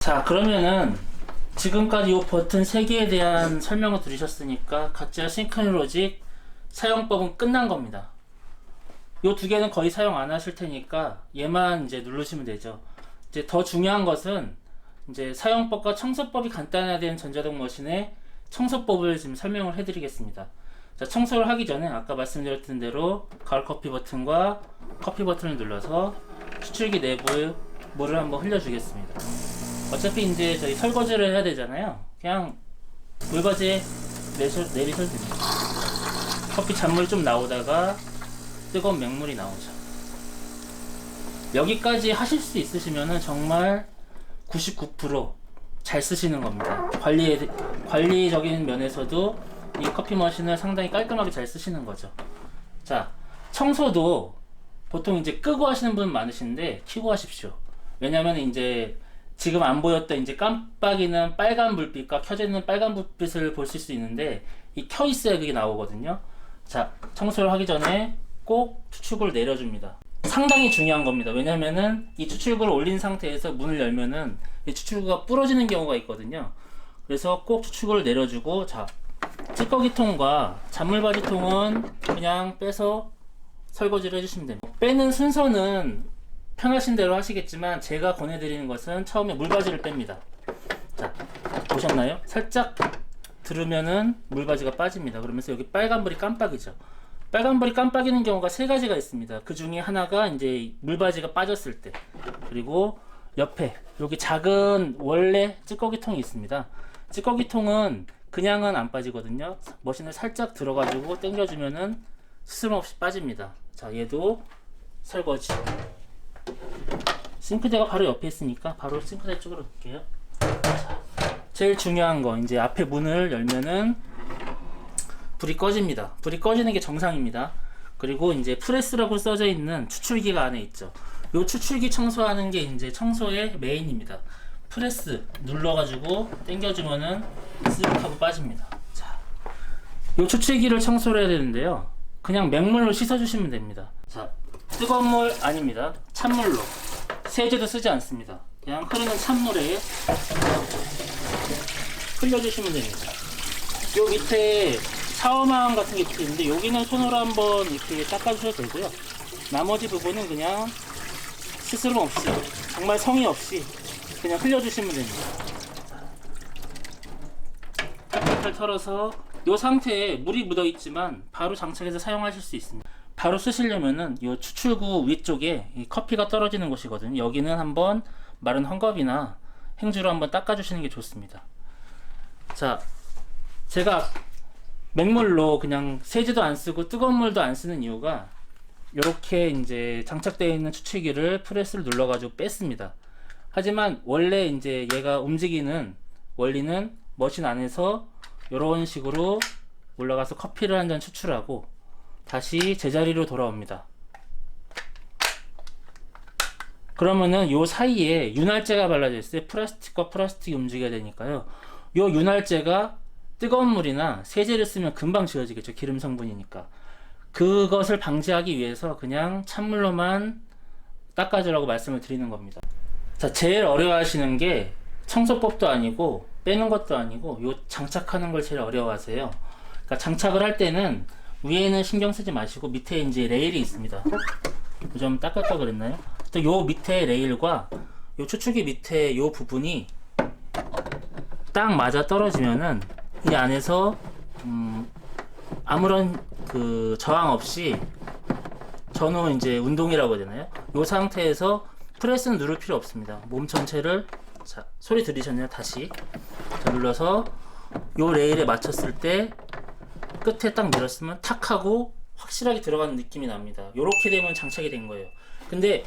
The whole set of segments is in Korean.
자, 그러면은 지금까지 이 버튼 3개에 대한 설명을 들으셨으니까 각자 싱크로로직 사용법은 끝난 겁니다. 이 2개는 거의 사용 안 하실 테니까 얘만 이제 누르시면 되죠. 이제 더 중요한 것은 이제 사용법과 청소법이 간단해야 되는 전자동 머신의 청소법을 지금 설명을 해드리겠습니다. 자, 청소를 하기 전에 아까 말씀드렸던 대로 가을 커피 버튼과 커피 버튼을 눌러서 추출기 내부에 물을 한번 흘려주겠습니다. 어차피 이제 저희 설거지를 해야 되잖아요. 그냥 물바지에 내리셔도 됩니다. 커피 잔물이 좀 나오다가 뜨거운 맹물이 나오죠. 여기까지 하실 수 있으시면은 정말 99% 잘 쓰시는 겁니다. 관리적인 면에서도 이 커피 머신을 상당히 깔끔하게 잘 쓰시는 거죠. 자, 청소도 보통 이제 끄고 하시는 분 많으신데 켜고 하십시오. 왜냐면 이제 지금 안 보였던 이제 깜빡이는 빨간 불빛과 켜져 있는 빨간 불빛을 보실 수 있는데 이 켜 있어야 그게 나오거든요. 자, 청소를 하기 전에 꼭 추출구를 내려줍니다. 상당히 중요한 겁니다. 왜냐면은 이 추출구를 올린 상태에서 문을 열면은 이 추출구가 부러지는 경우가 있거든요. 그래서 꼭 추출구를 내려주고, 자, 찌꺼기통과 잔물바지통은 그냥 빼서 설거지를 해주시면 됩니다. 빼는 순서는 편하신 대로 하시겠지만 제가 권해드리는 것은 처음에 물바지를 뺍니다. 자, 보셨나요? 살짝 들으면은 물바지가 빠집니다. 그러면서 여기 빨간불이 깜빡이죠. 빨간불이 깜빡이는 경우가 3가지가 있습니다. 그 중에 하나가 이제 물바지가 빠졌을 때, 그리고 옆에 여기 작은 원래 찌꺼기통이 있습니다. 찌꺼기통은 그냥은 안 빠지거든요. 머신을 살짝 들어가지고 당겨주면은 스스럼 없이 빠집니다. 자, 얘도 설거지. 싱크대가 바로 옆에 있으니까 바로 싱크대 쪽으로 놓을게요. 자, 제일 중요한 거, 이제 앞에 문을 열면은 불이 꺼집니다. 불이 꺼지는 게 정상입니다. 그리고 이제 프레스라고 써져 있는 추출기가 안에 있죠. 요 추출기 청소하는 게 이제 청소의 메인입니다. 프레스 눌러가지고 당겨주면은 쓱 하고 빠집니다. 자, 요 추출기를 청소를 해야 되는데요. 그냥 맹물로 씻어주시면 됩니다. 자, 뜨거운 물 아닙니다. 찬물로. 세제도 쓰지 않습니다. 그냥 흐르는 찬물에 흘려주시면 됩니다. 요 밑에 샤워망 같은 게 있는데 여기는 손으로 한번 이렇게 닦아주셔도 되고요. 나머지 부분은 그냥 스스럼 없이, 정말 성의 없이 그냥 흘려주시면 됩니다. 탈탈 털어서 이 상태에 물이 묻어 있지만 바로 장착해서 사용하실 수 있습니다. 바로 쓰시려면은 이 추출구 위쪽에 이 커피가 떨어지는 곳이거든요. 여기는 한번 마른 헝겊이나 행주로 한번 닦아주시는 게 좋습니다. 자, 제가 맹물로 그냥 세제도 안 쓰고 뜨거운 물도 안 쓰는 이유가 이렇게 이제 장착되어 있는 추출기를 프레스를 눌러가지고 뺐습니다. 하지만 원래 이제 얘가 움직이는 원리는 머신 안에서 이런 식으로 올라가서 커피를 한 잔 추출하고 다시 제자리로 돌아옵니다. 그러면은 요 사이에 윤활제가 발라져 있어요. 플라스틱과 플라스틱이 움직여야 되니까요. 요 윤활제가 뜨거운 물이나 세제를 쓰면 금방 지워지겠죠. 기름 성분이니까. 그것을 방지하기 위해서 그냥 찬물로만 닦아주라고 말씀을 드리는 겁니다. 자, 제일 어려워하시는 게 청소법도 아니고 빼는 것도 아니고 요 장착하는 걸 제일 어려워하세요. 그러니까 장착을 할 때는 위에는 신경 쓰지 마시고 밑에 이제 레일이 있습니다. 좀 닦을 걸 그랬나요? 또 요 밑에 레일과 요 추출기 밑에 요 부분이 딱 맞아 떨어지면은 이 안에서 아무런 그 저항 없이 전후 이제 운동이라고 해야 되나요? 요 상태에서 프레스는 누를 필요 없습니다. 몸 전체를, 자, 소리 들리셨나요? 다시 자, 눌러서 요 레일에 맞췄을 때 끝에 딱 밀었으면 탁 하고 확실하게 들어가는 느낌이 납니다. 요렇게 되면 장착이 된 거예요. 근데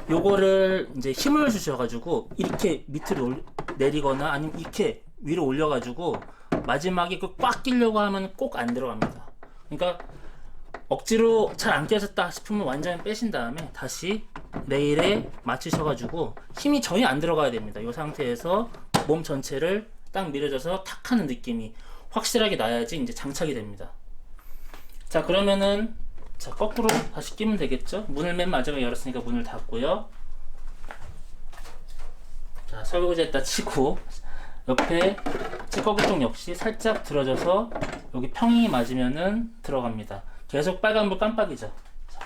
요거를 이제 힘을 주셔가지고 이렇게 밑으로 내리거나 아니면 이렇게 위로 올려가지고 마지막에 꽉 끼려고 하면 꼭 안 들어갑니다. 그러니까 억지로 잘 안 끼어졌다 싶으면 완전히 빼신 다음에 다시 레일에 맞추셔가지고 힘이 전혀 안 들어가야 됩니다. 이 상태에서 몸 전체를 딱 밀어줘서 탁 하는 느낌이 확실하게 나야지 이제 장착이 됩니다. 자, 그러면은 자, 거꾸로 다시 끼면 되겠죠? 문을 맨 마지막에 열었으니까 문을 닫고요. 자, 설거지했다 치고 옆에 찌꺼기 통 역시 살짝 들어줘서 여기 평이 맞으면은 들어갑니다. 계속 빨간불 깜빡이죠. 자.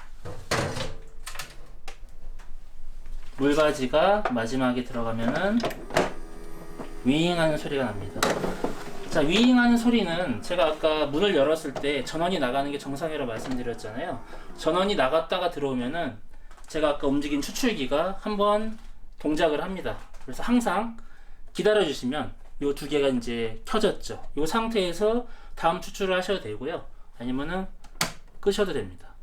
물바지가 마지막에 들어가면은 윙하는 소리가 납니다. 자, 윙하는 소리는 제가 아까 문을 열었을 때 전원이 나가는 게 정상이라고 말씀드렸잖아요. 전원이 나갔다가 들어오면은 제가 아까 움직인 추출기가 한번 동작을 합니다. 그래서 항상 기다려 주시면 이 두 개가 이제 켜졌죠. 이 상태에서 다음 추출을 하셔도 되고요. 아니면은 끄셔도 됩니다.